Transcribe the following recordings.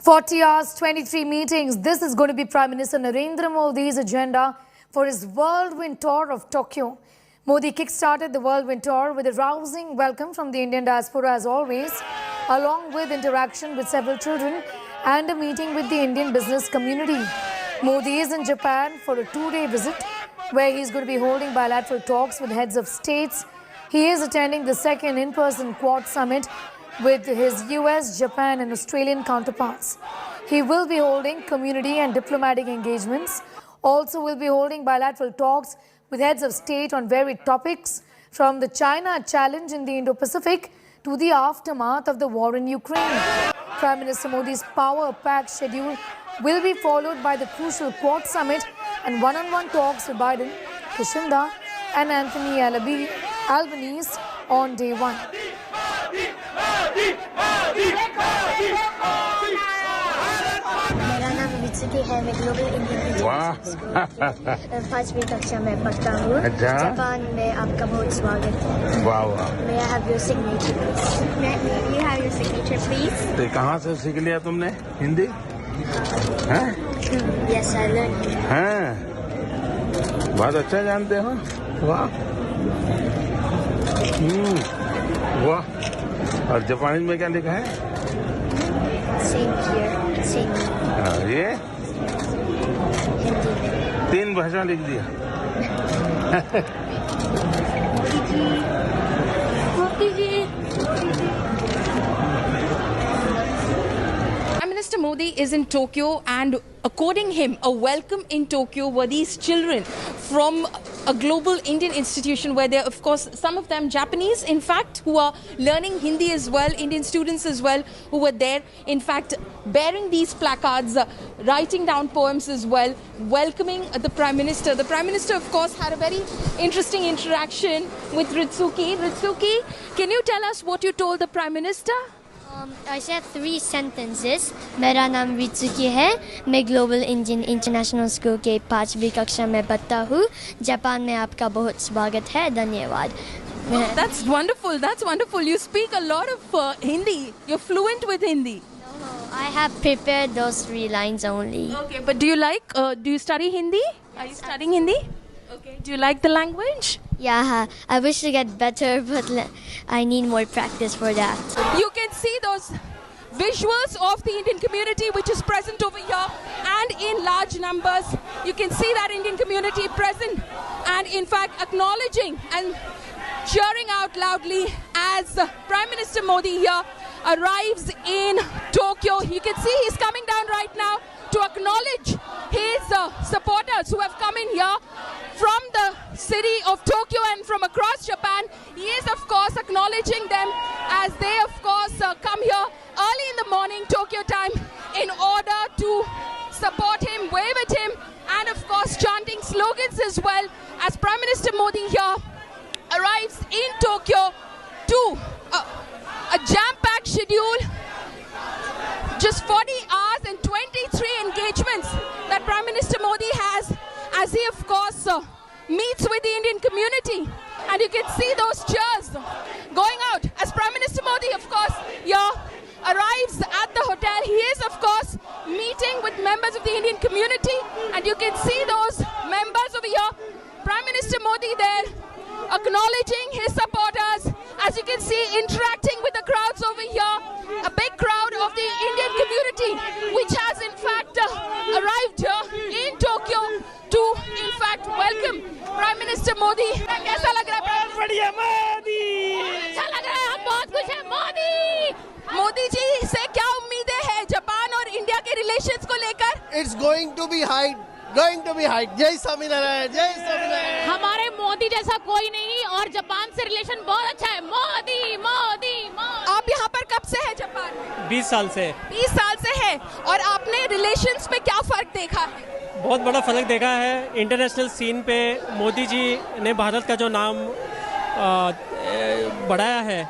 40 hours, 23 meetings. This is going to be Prime Minister Narendra Modi's agenda for his whirlwind tour of Tokyo. Modi kick-started the whirlwind tour with a rousing welcome from the Indian diaspora as always, along with interaction with several children and a meeting with the Indian business community. Modi is in Japan for a two-day visit where he is going to be holding bilateral talks with heads of states. He is attending the second in-person Quad Summit with his US, Japan and Australian counterparts. He will be holding community and diplomatic engagements. Also will be holding bilateral talks with heads of state on varied topics, from the China challenge in the Indo-Pacific to the aftermath of the war in Ukraine. Prime Minister Modi's power-packed schedule will be followed by the crucial Quad Summit and one-on-one talks with Biden, Kishinda and Anthony Albanese on day one. मेरा नाम वित्सुकी है। मैं global Indian पांचवी कक्षा में पढ़ता हूँ। Japan में आपका बहुत स्वागत है। May I have your signature, please? You have your signature, please? तो कहाँ से सीख लिया तुमने हिंदी? हैं? Yes, I learned. हैं? बहुत अच्छा जानते हो? वाह! वाह! और जापानी में क्या लिखा है? Same here. Same. ये हिंदी में। 3 भाषा लिख दिया। Modi ji. Prime Minister Modi is in Tokyo, and according him, a welcome in Tokyo were these children from a global Indian institution where there are, of course, some of them Japanese, in fact, who are learning Hindi as well, Indian students as well, who were there, in fact, bearing these placards, writing down poems as well, welcoming the Prime Minister. The Prime Minister, of course, had a very interesting interaction with Ritsuki. Ritsuki, can you tell us what you told the Prime Minister? I said 3 sentences. मेरा नाम वित्सुकी है। मैं global Indian international school के 5वीं कक्षा में पढ़ता हूँ। जापान में आपका बहुत स्वागत है। धन्यवाद। That's wonderful. That's wonderful. You speak a lot of Hindi. You're fluent with Hindi. No, I have prepared those 3 lines only. Okay, but do you study Hindi? Are you studying Hindi? Okay. Do you like the language? Yeah, I wish to get better, but I need more practice for that. You can see those visuals of the Indian community which is present over here, and in large numbers. You can see that Indian community present and in fact acknowledging and cheering out loudly as Prime Minister Modi here arrives in Tokyo. You can see he's coming down right now to acknowledge his supporters who have come in here from the city of Tokyo and from across Japan. He is, of course, acknowledging them as they, of course, come here early in the morning, Tokyo time, in order to support him, wave at him, and, of course, chanting slogans as well as Prime Minister Modi here arrives in Tokyo to a jam-packed schedule. Just 40 hours and 23 engagements that Prime Minister Modi has as he, of course, meets with the Indian community. And you can see those cheers going out as Prime Minister Modi, of course, here arrives at the hotel. He is, of course, meeting with members of the Indian community. And you can see those members over here. Prime Minister Modi there acknowledging his supporters. As you can see, interacting with the crowds over here. A big crowd of the Indian community which has in fact arrived here in Tokyo to in fact welcome Prime Minister Modi. कैसा लग रहा है? बहुत बढ़िया मोदी। अच्छा लग रहा है, हम बहुत खुश हैं मोदी। मोदी जी से क्या उम्मीदें हैं जापान और इंडिया के रिलेशंस को लेकर? It's going to be high. जय स्वामीनारायण, जय स्वामीनारायण। हमारे मोदी जैसा कोई नहीं और जापान से रिलेशन बहुत अच्छा है। मोदी मोदी मोदी। आप यहाँ पर कब से हैं जापान में? 20 साल से। 20 साल से है। और आपने रिलेशंस में क्या फर्क देखा है? बहुत बड़ा फर्क देखा है। इंटरनेशनल सीन पे मोदी जी ने भारत का जो नाम बढ़ाया है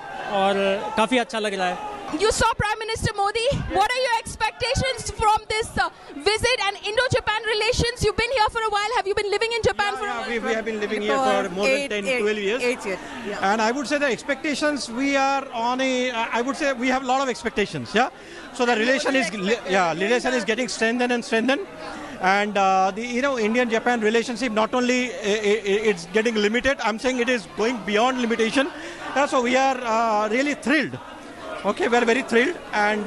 और काफ़ी अच्छा लग रहा है। You saw Prime Minister Modi. What are your expectations from this visit and Indo-Japan relations? You've been here for a while. Have you been living in Japan for a while? We have been living here for more than 12 years. 8 years. Yeah. And I would say the expectations we are on I would say we have a lot of expectations. Yeah. So the relation is getting strengthened and strengthened. And the Indian-Japan relationship not only it's getting limited, I'm saying it is going beyond limitation. So we are really thrilled. Okay, we are very thrilled, and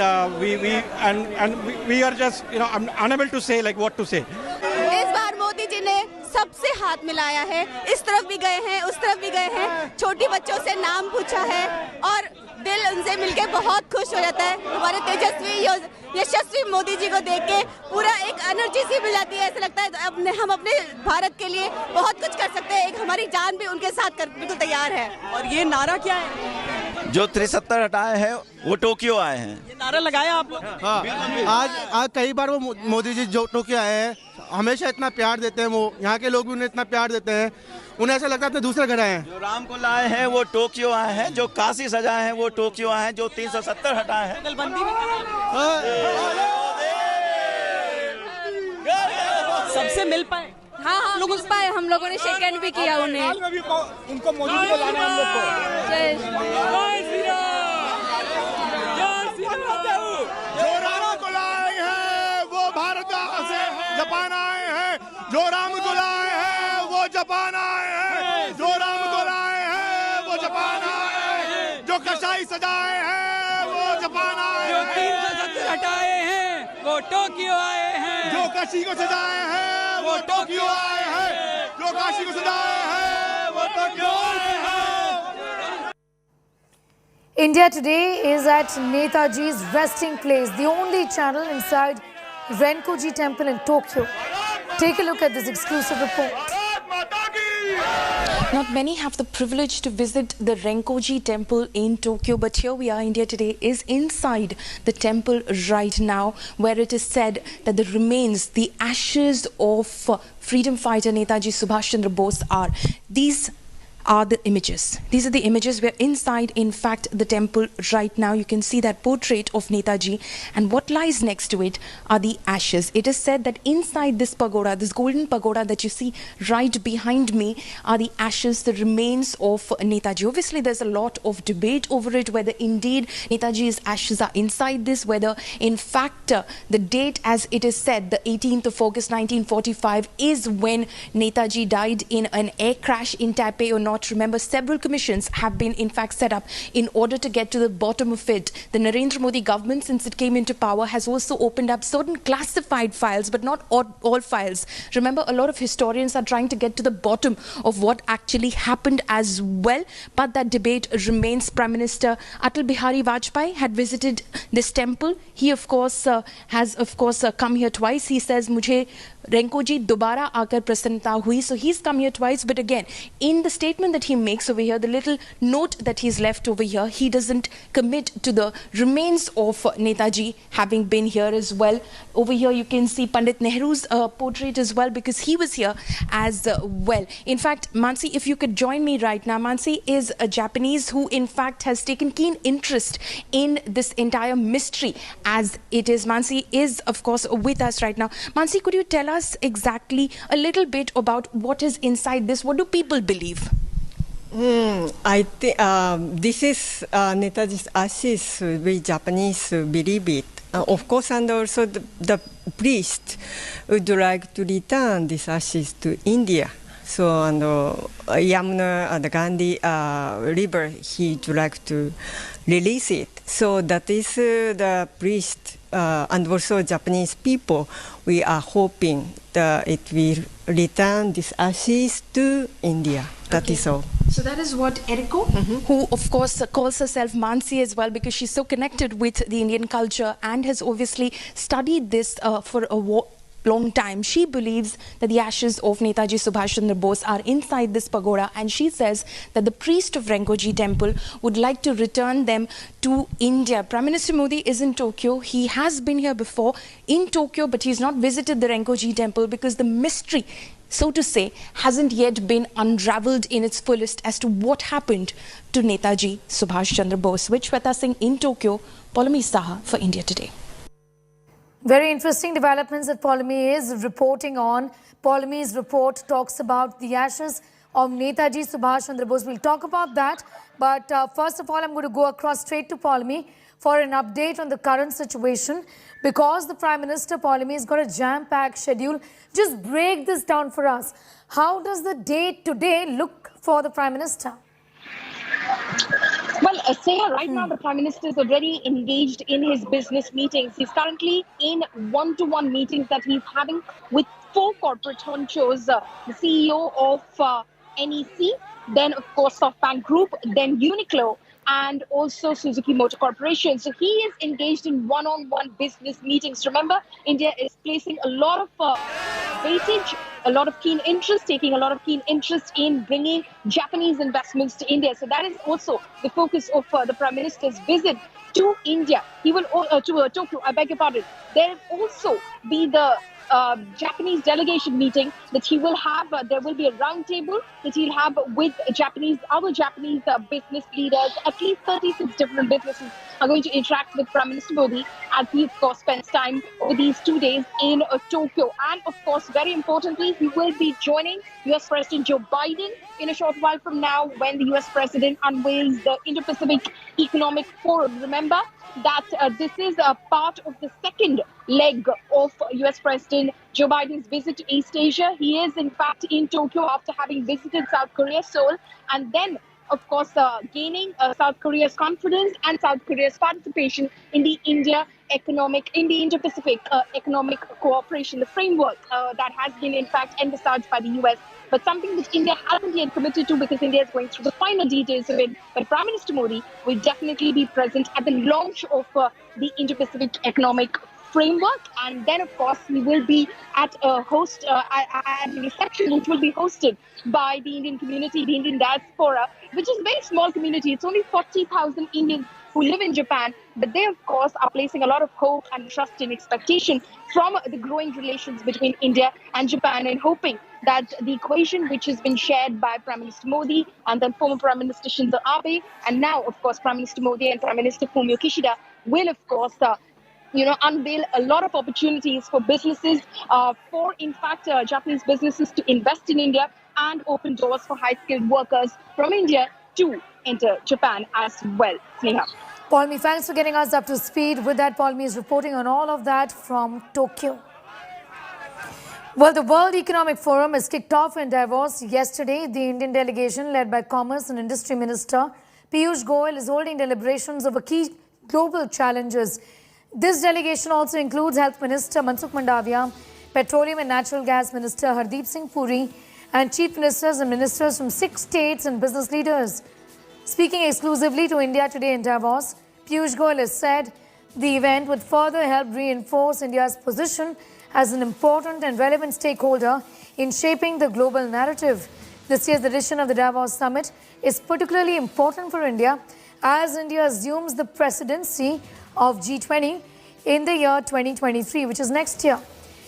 we are just I'm unable to say like what to say. इस बार मोदी जी ने सबसे हाथ मिलाया है, इस तरफ भी गए हैं, उस तरफ भी गए हैं, छोटी बच्चों से नाम पूछा है और दिल उनसे मिलके बहुत खुश हो जाता है। हमारे तेजस्वी यशस्वी मोदी जी को देख के पूरा एक एनर्जी सी मिल जाती है। ऐसा लगता है हम अपने भारत के लिए बहुत कुछ कर सकते हैं। एक हमारी जान भी उनके साथ बिल्कुल तैयार है। और ये नारा क्या है? जो 73 हटाए हैं वो टोक्यो आए हैं। ये नारा लगाया आप लोग? हाँ, आज कई बार वो मोदी जी जो टोक्यो आए हैं, हमेशा इतना प्यार देते हैं। वो यहाँ के लोग भी उन्हें इतना प्यार देते हैं, उन्हें ऐसा लगता है अपने दूसरे घर आए हैं। जो राम को लाए हैं वो टोक्यो आए हैं, जो काशी सजाए हैं वो टोक्यो आए हैं, जो 370 हटाए हैं। सबसे मिल पाए? हाँ, लोग मिल पाए। हम लोगों ने शेक हैंड भी किया उन्हें। उनको मोदी जी को लाना है हम लोग को। जो राम को लाए हैं वो भारत से जापान आए हैं, जो राम को लाए हैं वो जापान आए हैं, जो राम को लाए हैं वो जापान आए हैं, जो कसाई सजाए हैं वो जापान आए हैं, जो 370 हटाए हैं वो टोक्यो आए हैं, जो काशी को सजाए हैं वो टोक्यो आए हैं, जो काशी को सजाए हैं वो टोक्यो आए हैं। India today is at Netaji's resting place, the only channel inside Renkoji Temple in Tokyo. Take a look at this exclusive report. Not many have the privilege to visit the Renkoji Temple in Tokyo, but here we are. India Today is inside the temple right now, where it is said that the remains, the ashes of freedom fighter Netaji Subhash Chandra Bose are. These are the images. These are the images. We're inside, in fact, the temple right now. You can see that portrait of Netaji, and what lies next to it are the ashes. It is said that inside this pagoda, this golden pagoda that you see right behind me, are the ashes, the remains of Netaji. Obviously, there's a lot of debate over it, whether indeed Netaji's ashes are inside this, whether in fact the date, as it is said, the 18th of August 1945 is when Netaji died in an air crash in Taipei or not. Remember, several commissions have been in fact set up in order to get to the bottom of it. The Narendra Modi government, since it came into power, has also opened up certain classified files, but not all files. Remember, a lot of historians are trying to get to the bottom of what actually happened as well, but that debate remains. Prime Minister Atal Bihari Vajpayee had visited this temple. He of course has come here twice. He says, "Mujhe Renkoji dobara aakar prasannata hui." So he's come here twice, but again, in the statement that he makes over here, the little note that he's left over here, he doesn't commit to the remains of Netaji having been here as well. Over here you can see Pandit Nehru's portrait as well, because he was here as well. In fact, Mansi, if you could join me right now. Mansi is a Japanese who in fact has taken keen interest in this entire mystery as it is. Mansi is of course with us right now. Mansi, could you tell us exactly a little bit about what is inside this? What do people believe? I think this is Netaji's ashes. We Japanese believe it. Of course, and also the priest would like to return these ashes to India. So, and Yamuna and the Gandhi river, he'd like to release it. So that is the priest and also Japanese people. We are hoping that it will return these ashes to India. That is all. So that is what Eriko, who of course calls herself Mansi as well, because she's so connected with the Indian culture and has obviously studied this for a long time. She believes that the ashes of Netaji Subhash Chandra Bose are inside this pagoda, and she says that the priest of Renkoji temple would like to return them to India. Prime Minister Modi is in Tokyo. He has been here before in Tokyo, but he's not visited the Renkoji temple because the mystery, so to say, hasn't yet been unraveled in its fullest as to what happened to Netaji Subhash Chandra Bose. With Shweta Singh in Tokyo, Paulami Saha for India Today. Very interesting developments that Paulami is reporting on. Paulami's report talks about the ashes of Netaji Subhash Chandra Bose. We'll talk about that. But first of all, I'm going to go across straight to Paulami, for an update on the current situation. Because the Prime Minister, Paulimi, has got a jam-packed schedule, just break this down for us. How does the day today look for the Prime Minister? Well, Sneha, right now the Prime Minister is already engaged in his business meetings. He's currently in one-to-one meetings that he's having with 4 corporate honchos, the CEO of NEC, then of course SoftBank Group, then Uniqlo, and also Suzuki Motor Corporation. So he is engaged in one-on-one business meetings. Remember, India is placing a lot of weightage, a lot of keen interest, taking a lot of keen interest in bringing Japanese investments to India. So that is also the focus of the Prime Minister's visit to India. He will to Tokyo, I beg your pardon. There will also be the Japanese delegation meeting that he will have. There will be a round table that he'll have with other Japanese business leaders. At least 36 different businesses are going to interact with Prime Minister Modi as he, of course, spends time over these 2 days in Tokyo. And, of course, very importantly, he will be joining US President Joe Biden in a short while from now when the US President unveils the Indo-Pacific Economic Forum. Remember that this is a part of the second leg of US President Joe Biden's visit to East Asia. He is, in fact, in Tokyo after having visited South Korea, Seoul, and then, of course, gaining South Korea's confidence and South Korea's participation in the Indo-Pacific economic cooperation, the framework that has been, in fact, envisaged by the US, but something which India hasn't yet committed to because India is going through the final details of it. But Prime Minister Modi will definitely be present at the launch of the Indo-Pacific economic framework, and then of course he will be at a reception which will be hosted by the Indian community, the Indian diaspora, which is a very small community. It's only 40,000 Indians who live in Japan, but they of course are placing a lot of hope and trust and expectation from the growing relations between India and Japan, and hoping that the equation which has been shared by Prime Minister Modi and then former Prime Minister Shinzo Abe, and now of course Prime Minister Modi and Prime Minister Fumio Kishida will of course unveil a lot of opportunities for businesses, for in fact Japanese businesses to invest in India and open doors for high-skilled workers from India to enter Japan as well. Sneha. Paulimi, thanks for getting us up to speed. With that, Paulimi is reporting on all of that from Tokyo. Well, the World Economic Forum has kicked off in Davos yesterday. The Indian delegation, led by Commerce and Industry Minister Piyush Goyal, is holding deliberations over key global challenges. This delegation also includes Health Minister Mansukh Mandavia, Petroleum and Natural Gas Minister Hardeep Singh Puri, and Chief Ministers and Ministers from 6 states and business leaders. Speaking exclusively to India today in Davos, Piyush Goyal has said the event would further help reinforce India's position as an important and relevant stakeholder in shaping the global narrative. This year's edition of the Davos Summit is particularly important for India as India assumes the presidency of G20 in the year 2023, which is next year.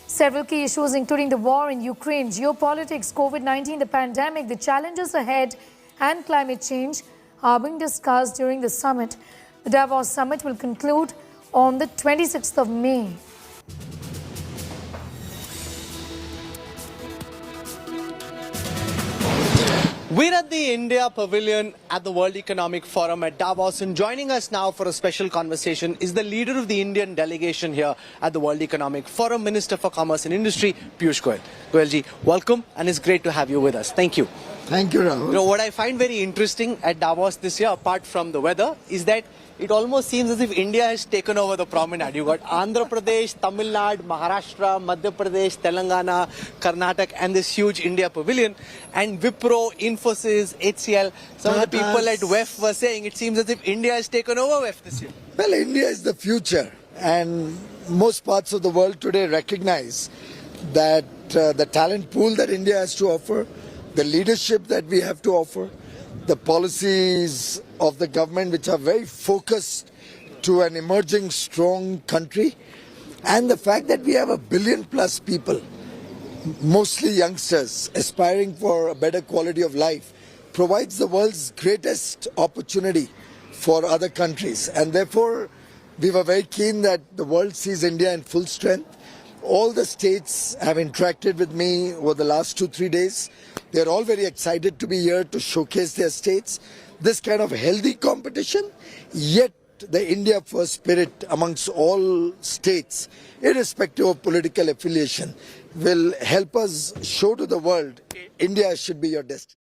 Several key issues, including the war in Ukraine, geopolitics, COVID-19, the pandemic, the challenges ahead, and climate change, are being discussed during the summit. The Davos Summit will conclude on the 26th of May. We're at the India Pavilion at the World Economic Forum at Davos, and joining us now for a special conversation is the leader of the Indian delegation here at the World Economic Forum, Minister for Commerce and Industry, Piyush Goyal. Goyalji, welcome, and it's great to have you with us. Thank you. Thank you, Rahul. You know, what I find very interesting at Davos this year, apart from the weather, is that it almost seems as if India has taken over the promenade. You've got Andhra Pradesh, Tamil Nadu, Maharashtra, Madhya Pradesh, Telangana, Karnataka, and this huge India Pavilion. And Wipro, Infosys, HCL, some of the people at WEF were saying it seems as if India has taken over WEF this year. Well, India is the future, and most parts of the world today recognize that the talent pool that India has to offer, the leadership that we have to offer, the policies of the government which are very focused to an emerging strong country, and the fact that we have 1 billion plus people, mostly youngsters, aspiring for a better quality of life, provides the world's greatest opportunity for other countries. And therefore, we were very keen that the world sees India in full strength. All the states have interacted with me over the last 2-3 days. They're all very excited to be here to showcase their states. This kind of healthy competition, yet the India First spirit amongst all states, irrespective of political affiliation, will help us show to the world India should be your destiny.